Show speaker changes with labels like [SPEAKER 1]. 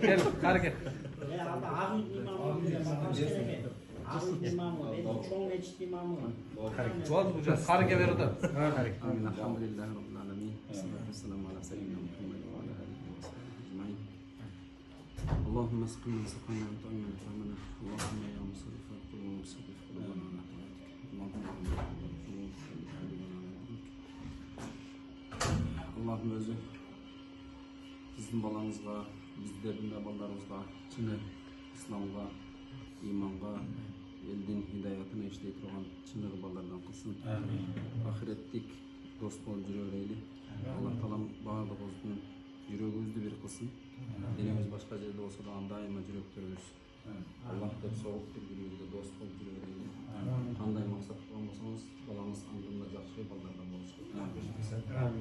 [SPEAKER 1] Gel, karı gel. Boğaz bulacağız. Karı gel ver o da.
[SPEAKER 2] Amin. Elhamdülillahi Rabbil alemin. Salatu vesselamu ala seyyidina Muhammed ve ala alihi ve sahbihi ecmaîn. Allahümme sıkıntı sıkıntı antamına tamına. Allahümme ya musarrif al-kulub musarrif kulubana ala taatik. Allahümme özü sizin balanızga, bizlerin de ballarımızga, çine İslamga, imanға, elдің hidayatına işley turgan çine ballardan kılsın. Ahiretlik dost bol жүрөyleyli. Allah talam bardığımızın yüreğimizde bir kılsın. Denemiz başka yerde olsa da daima yüreklerimiz. Allah da soğuk bir yüreğimizde dost bol жүрөyleyli. Qanday maksat olmasanız balamız andında жақсы ballardan olsun. Amin.